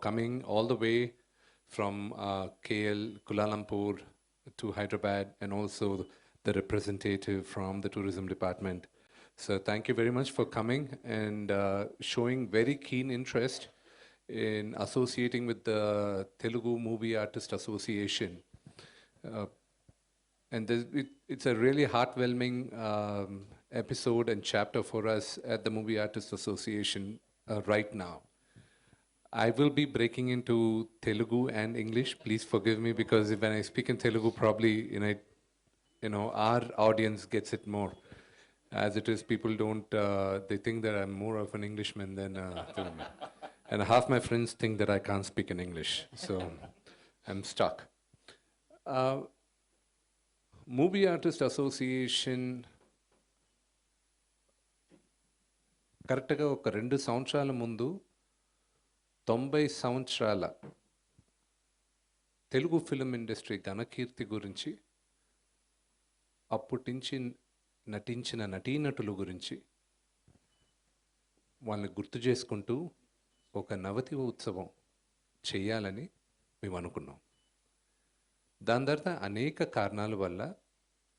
coming all the way from KL, Kuala Lumpur to Hyderabad, and also the representative from the tourism department. So thank you very much for coming and showing very keen interest in associating with the Telugu Movie Artist Association. And it's a really heartwarming episode and chapter for us at the Movie Artists Association right now. I will be breaking into Telugu and English. Please forgive me, because when I speak in Telugu, probably our audience gets it more. As it is, people don't. They think that I'm more of an Englishman than Telugu, and half my friends think that I can't speak in English. So I'm stuck. Movie Artist Association కరెక్ట్గా ఒక 2 సంవత్సరాల ముందు 90 సంవత్సరాల Telugu film industry ఘనకీర్తి గురించి, అప్పటి నుంచి నటించిన నటీనటుల గురించి వాళ్ళని గుర్తు చేసుకుంటూ ఒక నవతి ఉత్సవం చేయాలని మేము అనుకున్నాం. దాని తర్వాత అనేక కారణాల వల్ల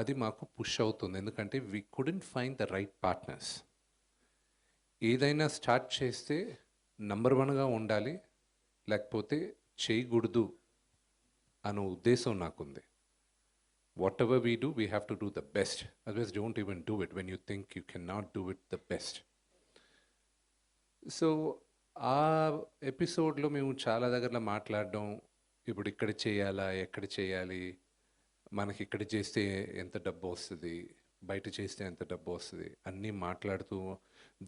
అది మాకు పుష్ అవుతుంది. ఎందుకంటే we couldn't find the right partners. ఏదైనా స్టార్ట్ చేస్తే నంబర్ 1గా ఉండాలి, లేకపోతే చేయకూడదు అనే ఉద్దేశం నాకుంది. What ever we do, we have to do the best. Otherwise don't even do it when you think you can not do it the best. So ఆ ఎపిసోడ్లో మేము చాలా దగ్గరలో మాట్లాడడం, ఇప్పుడు ఇక్కడ చేయాలా, ఎక్కడ చేయాలి, మనకి ఇక్కడ చేస్తే ఎంత డబ్బు వస్తుంది, బయట చేస్తే ఎంత డబ్బు వస్తుంది అన్నీ మాట్లాడుతూ,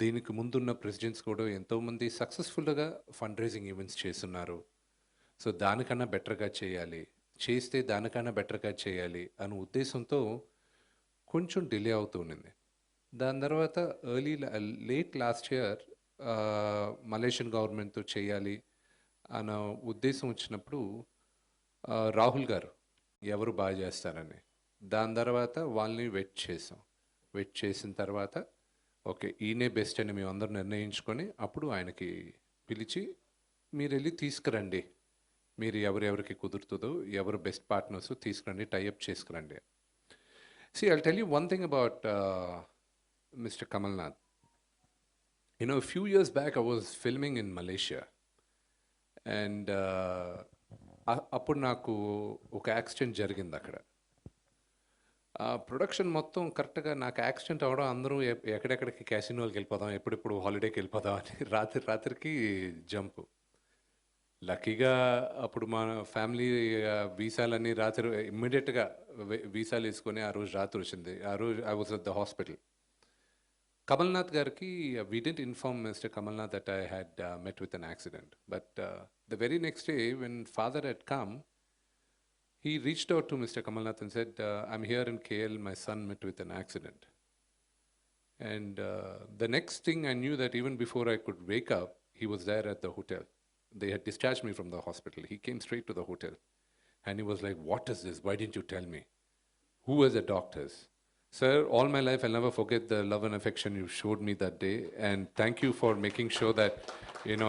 దీనికి ముందున్న ప్రెసిడెంట్స్ కూడా ఎంతోమంది సక్సెస్ఫుల్గా ఫండ్ రైజింగ్ ఈవెంట్స్ చేస్తున్నారు. సో దానికన్నా బెటర్గా చేయాలి, చేస్తే దానికన్నా బెటర్గా చేయాలి అనే ఉద్దేశంతో కొంచెం డిలే అవుతూ ఉండింది. దాని తర్వాత లేట్ లాస్ట్ ఇయర్ మలేషియన్ గవర్నమెంట్తో చేయాలి అన్న ఉద్దేశం వచ్చినప్పుడు రాహుల్ గారు ఎవరు బాగా చేస్తారని, దాని తర్వాత వాళ్ళని వెయిట్ చేసిన తర్వాత ఓకే ఈయనే బెస్ట్ అని మేము అందరూ నిర్ణయించుకొని అప్పుడు ఆయనకి పిలిచి, మీరు వెళ్ళి తీసుకురండి, మీరు ఎవరెవరికి కుదురుతుందో ఎవరు బెస్ట్ పార్ట్నర్స్ తీసుకురండి, tie up చేసుకురండి. See, I'll tell you one thing about Mr. Kamal Nath. A few years back I was filming in Malaysia, and అప్పుడు నాకు ఒక యాక్సిడెంట్ జరిగింది అక్కడ. ప్రొడక్షన్ మొత్తం కరెక్ట్గా నాకు యాక్సిడెంట్ అవ్వడం, అందరూ ఎక్కడెక్కడికి క్యాసినోకి వెళ్ళిపోదాం, ఎప్పుడెప్పుడు హాలిడేకి వెళ్ళిపోదాం అని రాత్రికి జంప్. లక్కీగా అప్పుడు మా ఫ్యామిలీ వీసాలన్నీ రాత్రి ఇమ్మీడియట్గా వీసాలు వేసుకొని ఆ రోజు రాత్రి వచ్చింది. ఆ రోజు I was at the hospital. Kamal Nath గారికి we didn't inform Mr. Kamalnath that I had met with an accident. But the very next day when father had come, he reached out to Mr. Kamalnath and said, I'm here in KL, my son met with an accident. And the next thing I knew that even before I could wake up, he was there at the hotel. They had discharged me from the hospital. He came straight to the hotel. And he was like, what is this? Why didn't you tell me? Who were the doctors? Sir, all my life I'll never forget the love and affection you showed me that day. And thank you for making sure that,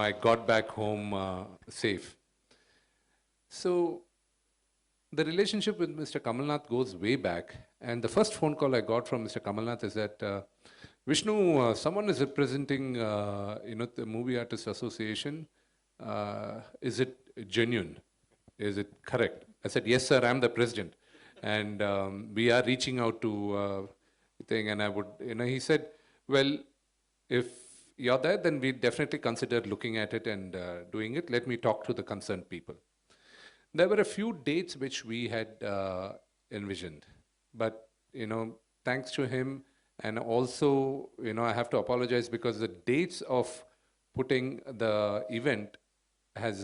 I got back home safe. So the relationship with Mr. Kamalnath goes way back. And the first phone call I got from Mr. Kamalnath is that, Vishnu, someone is representing, the Movie Artists Association. Is it genuine? Is it correct? I said, yes, sir, I'm the president. And we are reaching out to thing. And I would, he said, well, if you're there, then we definitely consider looking at it and doing it. Let me talk to the concerned people. There were a few dates which we had envisioned, but thanks to him, and also I have to apologize because the dates of putting the event has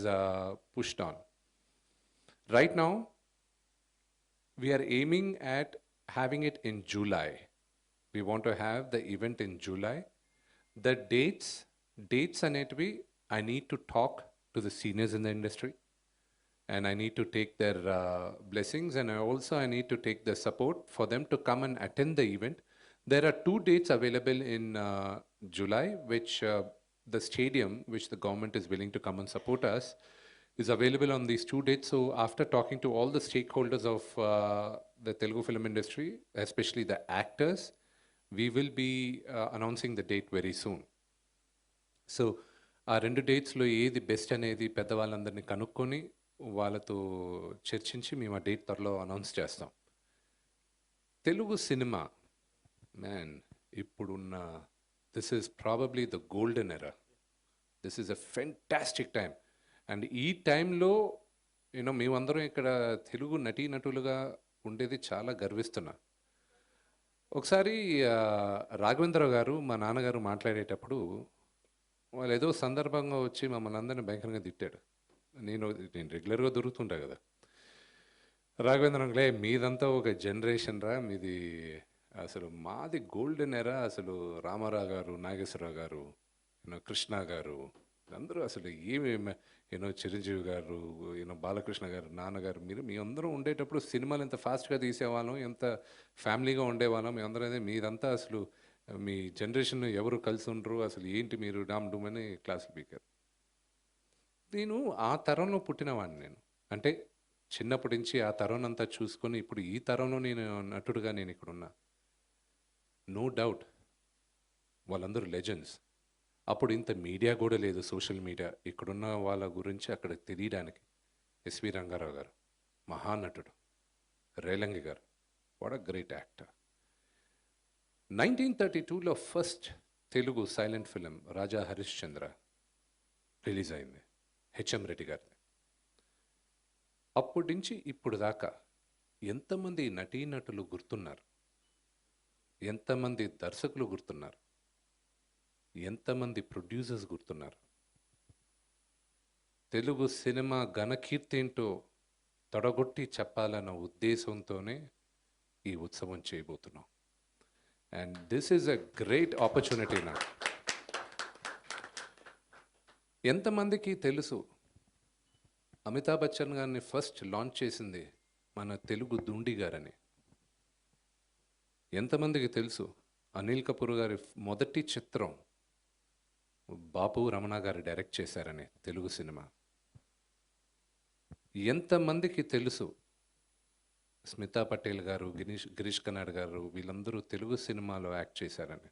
pushed on. Right now we are aiming at having it in July. We want to have the event in July. The dates anetvi, I need to talk to the seniors in the industry, and I need to take their blessings, and I need to take the support for them to come and attend the event. There are 2 dates available in July, which the stadium, which the government is willing to come and support us, is available on these 2 dates. So after talking to all the stakeholders of the Telugu film industry, especially the actors, we will be announcing the date very soon. So ఆ 2 డేట్స్లో ఏది best అనేది పెద్దవాళ్ళందరినీ కనుక్కొని వాళ్ళతో చర్చించి మేము ఆ date త్వరలో announce చేస్తాం. తెలుగు సినిమా మ్యాన్ ఇప్పుడున్న this is probably the golden era. This is a fantastic time. And ఈ టైంలో మేమందరం ఇక్కడ తెలుగు నటీనటులుగా ఉండేది చాలా గర్విస్తున్నా. ఒకసారి రాఘవేంద్రరావు గారు మా నాన్నగారు మాట్లాడేటప్పుడు వాళ్ళు ఏదో సందర్భంగా వచ్చి మమ్మల్ని అందరినీ భయంకరంగా తిట్టాడు. నేను రెగ్యులర్గా దొరుకుతుంటా కదా. రాఘవేంద్రరావులే మీదంతా ఒక జనరేషన్ రా, మీది అసలు మాది గోల్డెన్ ఎరా. అసలు రామారావు గారు, నాగేశ్వరరావు గారు, కృష్ణ గారు, అందరూ అసలు ఏమి చిరంజీవి గారు, బాలకృష్ణ గారు, నాన్నగారు, మీ అందరూ ఉండేటప్పుడు సినిమాలు ఎంత ఫాస్ట్గా తీసేవాళ్ళం, ఎంత ఫ్యామిలీగా ఉండేవాళ్ళం. మీ అందరూ మీదంతా అసలు మీ జనరేషన్ ఎవరు కలిసి ఉండరు, అసలు ఏంటి మీరు డామ్ డూమ్ అని క్లాసులు పీకారు. నేను ఆ తరంలో పుట్టినవాడిని. నేను అంటే చిన్నప్పటి నుంచి ఆ తరం అంతా చూసుకొని ఇప్పుడు ఈ తరంలో నేను నటుడుగా నేను ఇక్కడ ఉన్నా. నో డౌట్ వాళ్ళందరూ లెజెండ్స్. అప్పుడు ఇంత మీడియా కూడా లేదు, సోషల్ మీడియా. ఇక్కడున్న వాళ్ళ గురించి అక్కడ తెలియడానికి ఎస్వి రంగారావు గారు మహానటుడు, రేలంగి గారు వాట్ అ గ్రేట్ యాక్టర్. 1932లో first Telugu silent film Raja Harishchandra release అయింది, హెచ్ఎం రెడ్డి గారిది. అప్పటి నుంచి ఇప్పుడు దాకా ఎంతమంది నటీనటులు గుర్తున్నారు, ఎంతమంది దర్శకులు గుర్తున్నారు, ఎంతమంది ప్రొడ్యూసర్స్ గుర్తున్నారు. తెలుగు సినిమా ఘనకీర్తి ఏంటో తొడగొట్టి చెప్పాలన్న ఉద్దేశంతోనే ఈ ఉత్సవం చేయబోతున్నాం. And this is a great opportunity. నాకు ఎంతమందికి తెలుసు అమితాబ్ బచ్చన్ గారిని ఫస్ట్ లాంచ్ చేసింది మన తెలుగు దుండి గారని? ఎంతమందికి తెలుసు అనిల్ కపూర్ గారి మొదటి చిత్రం బాపు రమణ గారు డైరెక్ట్ చేశారని తెలుగు సినిమా? ఎంతమందికి తెలుసు స్మితా పటేల్ గారు, గిరీష్ కర్నాడ్ గారు, వీళ్ళందరూ తెలుగు సినిమాలో యాక్ట్ చేశారని?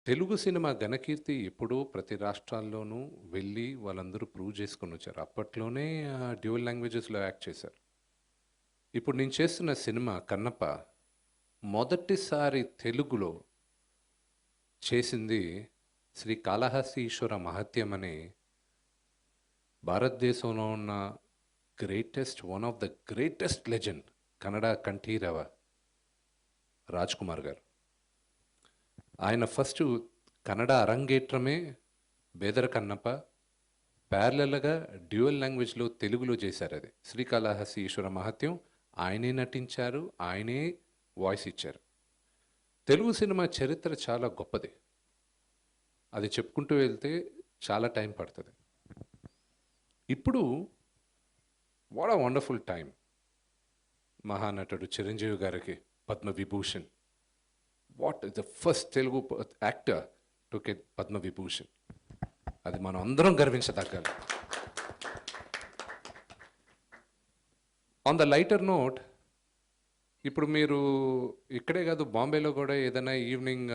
తెలుగు సినిమా ఘనకీర్తి ఎప్పుడూ ప్రతి రాష్ట్రాల్లోనూ వెళ్ళి వాళ్ళందరూ ప్రూవ్ చేసుకొని వచ్చారు. అప్పట్లోనే డ్యూయల్ లాంగ్వేజెస్లో యాక్ట్ చేశారు. ఇప్పుడు నేను చేస్తున్న సినిమా కన్నప్ప మొదటిసారి తెలుగులో చేసింది శ్రీ కాళహస్తి ఈశ్వర మహత్యం అనే భారతదేశంలో ఉన్న one of the greatest legend Kannada Kanteerava Raj Kumar గారు. ఆయన ఫస్ట్ కన్నడ అరంగేట్రమే బేదర కన్నప్ప, ప్యారలల్గా డ్యూయల్ లాంగ్వేజ్లో తెలుగులో చేశారు. అది శ్రీకాళహస్తి ఈశ్వర మహత్యం. ఆయనే నటించారు, ఆయనే వాయిస్ ఇచ్చారు. తెలుగు సినిమా చరిత్ర చాలా గొప్పది. అది చెప్పుకుంటూ వెళ్తే చాలా టైం పడుతుంది. ఇప్పుడు వాట్ అ వండర్ఫుల్ టైం. మహానటుడు చిరంజీవి గారికి Padma Vibhushan. What is the first Telugu actor to get Padma Vibhushan. అది మనం అందరం గర్వించదగ్గాలి. ఆన్ ద లైటర్ నోట్, ఇప్పుడు మీరు ఇక్కడే కాదు బాంబేలో కూడా ఏదైనా ఈవినింగ్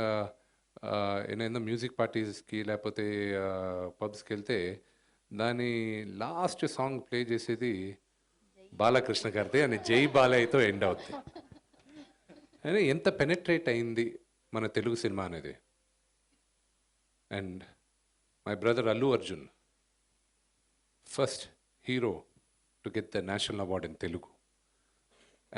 ఏదైనా మ్యూజిక్ పార్టీస్కి లేకపోతే పబ్స్కి వెళ్తే దాని లాస్ట్ సాంగ్ ప్లే చేసేది బాలకృష్ణ గారిది అని జై బాలయ్యతో ఎండ్ అవుతుంది. అని ఎంత పెనెట్రేట్ అయింది మన తెలుగు సినిమా అనేది. And my brother Allu Arjun, first hero to get the national award in Telugu.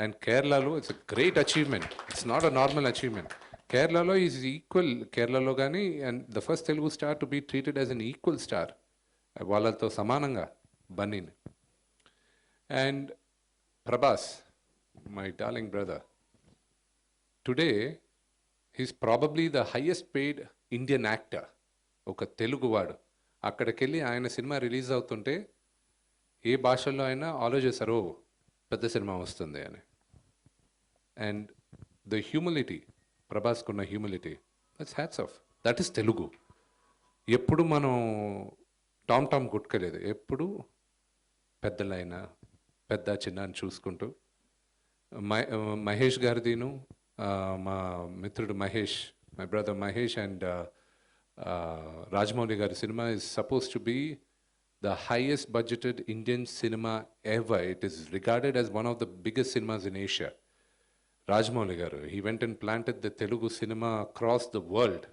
And కేరళలో it's a great achievement. It's not a normal achievement. కేరళలో ఈజ్ ఈక్వల్, కేరళలో కానీ, and the first Telugu star to be treated as an equal star, వాళ్ళతో సమానంగా బన్నీని. And Prabhas, my darling brother, today he's probably the highest paid Indian actor. ఒక తెలుగువాడు అక్కడికి వెళ్ళి ఆయన సినిమా రిలీజ్ అవుతుంటే ఏ భాషల్లో అయినా ఆలోచిస్తారు పెద్ద సినిమా వస్తుంది అని. అండ్ ద హ్యూమిలిటీ, ప్రభాస్కున్న humility, that's hats off. That is Telugu. ఎప్పుడు మనం టామ్ టామ్ కొట్టుకోలేదు, ఎప్పుడు పెద్దలైనా పెద్ద చిన్న అని చూసుకుంటూ మహేష్ గారిదిను మా మిత్రుడు Mahesh, my brother Mahesh and Rajamouli గారి cinema is suppose to be the highest budgeted Indian cinema ever. It is regarded as one of the biggest cinemas in Asia. Rajamouli garu, he went and planted the Telugu cinema across the world.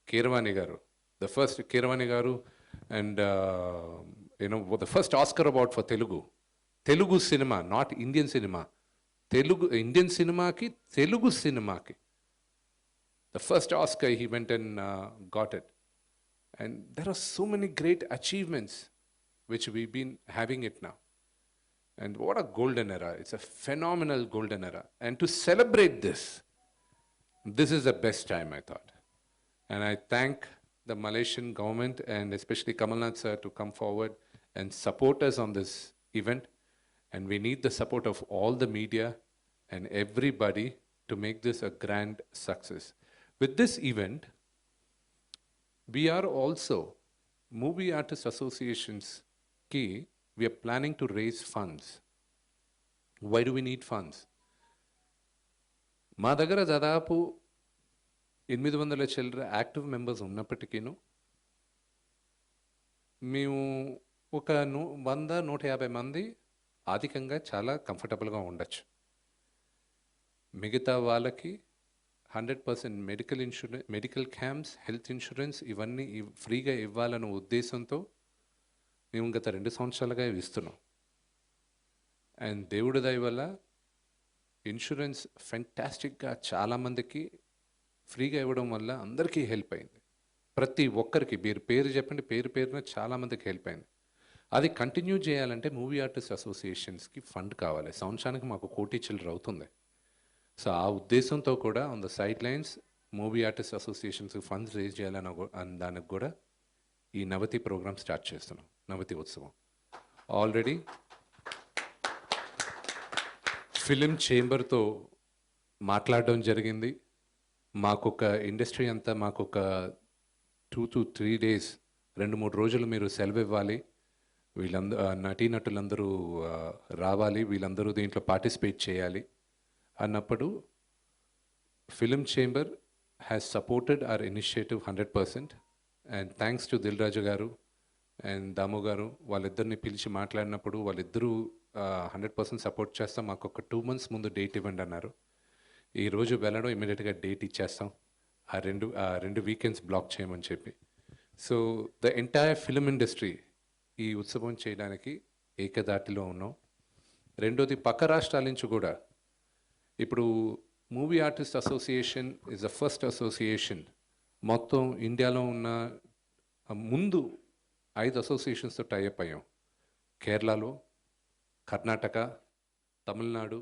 Keeravani garu, the first Keeravani garu, and the first Oscar award for Telugu cinema, not Indian cinema. Indian cinema ki Telugu cinema ki the first Oscar he went and got it. And there are so many great achievements which we've been having it now. And what a golden era. It's a phenomenal golden era. And to celebrate this is the best time, I thought. And I thank the Malaysian government and especially Kamal Nath sir to come forward and support us on this event. And we need the support of all the media and everybody to make this a grand success. With this event, we are also, Movie Artists Associations ki, we are planning to raise funds. Why do we need funds? మా దగ్గర దాదాపు 800 చిల్లర active members ఉన్నప్పటికీను మేము ఒక 100-150 మంది ఆర్థికంగా చాలా కంఫర్టబుల్గా ఉండొచ్చు. మిగతా వాళ్ళకి 100% మెడికల్ క్యాంప్స్, హెల్త్ ఇన్సూరెన్స్ ఇవన్నీ ఫ్రీగా ఇవ్వాలన్న ఉద్దేశంతో మేము గత 2 సంవత్సరాలుగా ఇస్తున్నాం. అండ్ దేవుడి దయ వల్ల ఇన్సూరెన్స్ ఫెంటాస్టిక్గా చాలామందికి ఫ్రీగా ఇవ్వడం వల్ల అందరికీ హెల్ప్ అయింది. ప్రతి ఒక్కరికి మీరు పేరు చెప్పండి, పేరున చాలామందికి హెల్ప్ అయింది. అది కంటిన్యూ చేయాలంటే మూవీ ఆర్టిస్ట్ అసోసియేషన్స్కి ఫండ్ కావాలి. సంవత్సరానికి మాకు 1 కోటి చిల్లర అవుతుంది. సో ఆ ఉద్దేశంతో కూడా on the side lines movie artist అసోసియేషన్స్కి ఫండ్స్ రేజ్ చేయాలని దానికి కూడా ఈ నవతి ప్రోగ్రామ్ స్టార్ట్ చేస్తున్నాం, నవతి ఉత్సవం. ఆల్రెడీ ఫిలిం చేంబర్తో మాట్లాడడం జరిగింది. మాకొక ఇండస్ట్రీ అంతా మాకొక 2 to 3 days 2-3 రోజులు మీరు సెలవు ఇవ్వాలి, నటీనటులందరూ రావాలి, వీళ్ళందరూ దీంట్లో పార్టిసిపేట్ చేయాలి అన్నప్పుడు film chamber has supported our initiative 100%. And thanks to Dil Raju గారు అండ్ దాము గారు, వాళ్ళిద్దరిని పిలిచి మాట్లాడినప్పుడు వాళ్ళిద్దరూ 100% సపోర్ట్ చేస్తాం, మాకు ఒక 2 months ముందు డేట్ ఇవ్వండి అన్నారు. ఈరోజు వెళ్ళడం ఇమీడియట్గా డేట్ ఇచ్చేస్తాం, ఆ రెండు వీకెండ్స్ బ్లాక్ చేయమని చెప్పి. So the entire film industry ఈ ఉత్సవం చేయడానికి ఏకదాటిలో ఉన్నాం. రెండోది, పక్క రాష్ట్రాల నుంచి కూడా ఇప్పుడు movie artist association is the first association మొత్తం ఇండియాలో ఉన్న ముందు 5 అసోసియేషన్స్తో టైఅప్ అయ్యాం. కేరళలో, కర్ణాటక, తమిళనాడు,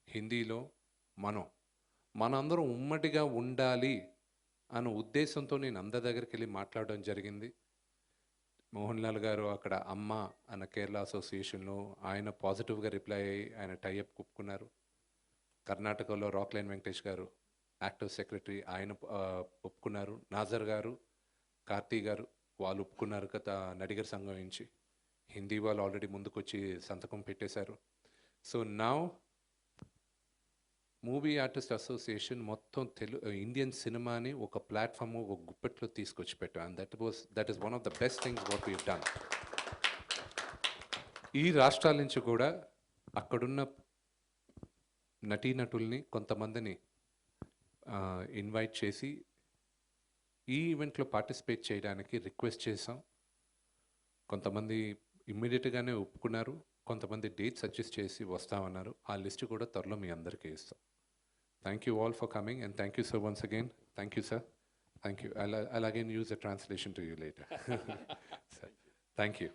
హిందీలో మనందరం ఉమ్మడిగా ఉండాలి అన్న ఉద్దేశంతో నేను అందరి దగ్గరికి వెళ్ళి మాట్లాడడం జరిగింది. మోహన్ లాల్ గారు అక్కడ అమ్మ అన్న కేరళ అసోసియేషన్లో ఆయన పాజిటివ్గా రిప్లై అయ్యి ఆయన టైఅప్ ఒప్పుకున్నారు. కర్ణాటకలో రాక్లైన్ వెంకటేష్ గారు యాక్టివ్ సెక్రటరీ, ఆయన ఒప్పుకున్నారు. నాజర్ గారు, కార్తీ గారు వాళ్ళు ఒప్పుకున్నారు గత నడిగర్ సంఘం నుంచి. హిందీ వాళ్ళు ఆల్రెడీ ముందుకొచ్చి సంతకం పెట్టేశారు. So now movie artist association మొత్తం ఇండియన్ సినిమాని ఒక ప్లాట్ఫామ్, ఒక గుప్పెట్లో తీసుకొచ్చి పెట్టాం. And that is one of the best things what we done. ఈ రాష్ట్రాల నుంచి కూడా అక్కడున్న నటీనటుల్ని కొంతమందిని ఇన్వైట్ చేసి ఈ ఈవెంట్లో పార్టిసిపేట్ చేయడానికి రిక్వెస్ట్ చేసాం. కొంతమంది ఇమ్మీడియట్గానే ఒప్పుకున్నారు, కొంతమంది డేట్ సజెస్ట్ చేసి వస్తామన్నారు. ఆ లిస్ట్ కూడా త్వరలో మీ అందరికీ ఇస్తాం. Thank you all for coming and thank you sir once again. Thank you sir. Thank you. I'll again use a translation to you later. Thank you.